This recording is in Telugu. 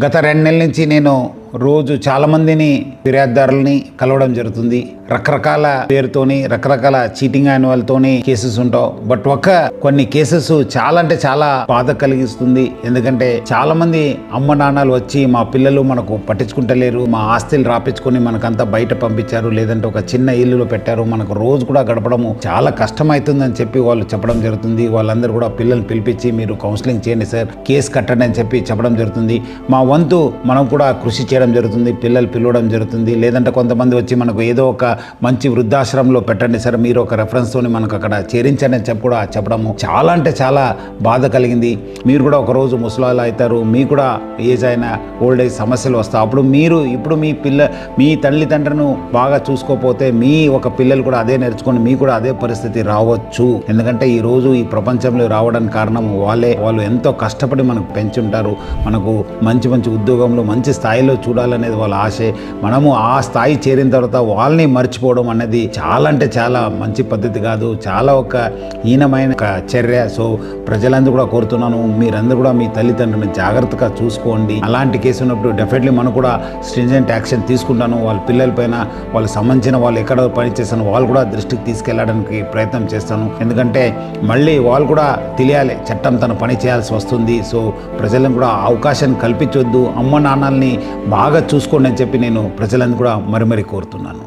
గత 2 నెలల నుంచి నేను రోజు చాలామందిని ఫిర్యాదుదారులని కలవడం జరుగుతుంది. రకరకాల పేరుతోని రకరకాల చీటింగ్ అయిన వాళ్ళతోని కేసెస్ ఉంటావు. బట్ కొన్ని కేసెస్ చాలా అంటే చాలా బాధ కలిగిస్తుంది. ఎందుకంటే చాలా మంది అమ్మ నాన్నలు వచ్చి మా పిల్లలు మనకు పట్టించుకుంటలేరు, మా ఆస్తులు రాపించుకొని మనకంతా బయట పంపించారు, లేదంటే ఒక చిన్న ఇల్లులో పెట్టారు, మనకు రోజు కూడా గడపడము చాలా కష్టమవుతుందని చెప్పి వాళ్ళు చెప్పడం జరుగుతుంది. వాళ్ళందరూ కూడా పిల్లల్ని పిలిపించి మీరు కౌన్సిలింగ్ చేయండి సార్, కేసు కట్టండి అని చెప్పి చెప్పడం జరుగుతుంది. మా వంతు మనం కూడా కృషి చేయడం జరుగుతుంది, పిల్లలు పిలవడం జరుగుతుంది. లేదంటే కొంతమంది వచ్చి మనకు ఏదో ఒక మంచి వృద్ధాశ్రమంలో పెట్టండి సార్, మీరు ఒక రెఫరెన్స్తోని మనకు అక్కడ చేరించండి అని చెప్పి కూడా చెప్పడము చాలా అంటే చాలా బాధ కలిగింది. మీరు కూడా ఒకరోజు ముసలాళ్ళు అవుతారు, మీకు కూడా ఏజ్ అయిన ఓల్డ్ ఏజ్ సమస్యలు వస్తాయి. అప్పుడు ఇప్పుడు మీ తల్లిదండ్రులను బాగా చూసుకోకపోతే మీ ఒక పిల్లలు కూడా అదే నేర్చుకొని మీకు కూడా అదే పరిస్థితి రావచ్చు. ఎందుకంటే ఈరోజు ఈ ప్రపంచంలో రావడానికి కారణం వాళ్ళు ఎంతో కష్టపడి మనకు పెంచుంటారు. మనకు మంచి ఉద్యోగంలో మంచి స్థాయిలో చూడాలనేది వాళ్ళ ఆశే. మనము ఆ స్థాయి చేరిన తర్వాత వాళ్ళని మర్చిపోవడం అనేది చాలా అంటే చాలా మంచి పద్ధతి కాదు, చాలా ఒక హీనమైన చర్య. సో ప్రజలందరూ కూడా కోరుతున్నాను, మీరందరూ కూడా మీ తల్లిదండ్రులను జాగ్రత్తగా చూసుకోండి. అలాంటి కేసు ఉన్నప్పుడు డెఫినెట్లీ మనం కూడా స్ట్రింజెంట్ యాక్షన్ తీసుకుంటాను. వాళ్ళ పిల్లలపైన వాళ్ళకి సంబంధించిన వాళ్ళు ఎక్కడ పనిచేస్తాను వాళ్ళు కూడా దృష్టికి తీసుకెళ్ళడానికి ప్రయత్నం చేస్తాను. ఎందుకంటే మళ్ళీ వాళ్ళు కూడా తెలియాలి చట్టం తన పని చేయాల్సి వస్తుంది. సో ప్రజలను కూడా అవకాశాన్ని కల్పించొద్దు, అమ్మ నాన్నల్ని బాగా చూసుకోండి అని చెప్పి నేను ప్రజలను కూడా మరీ కోరుతున్నాను.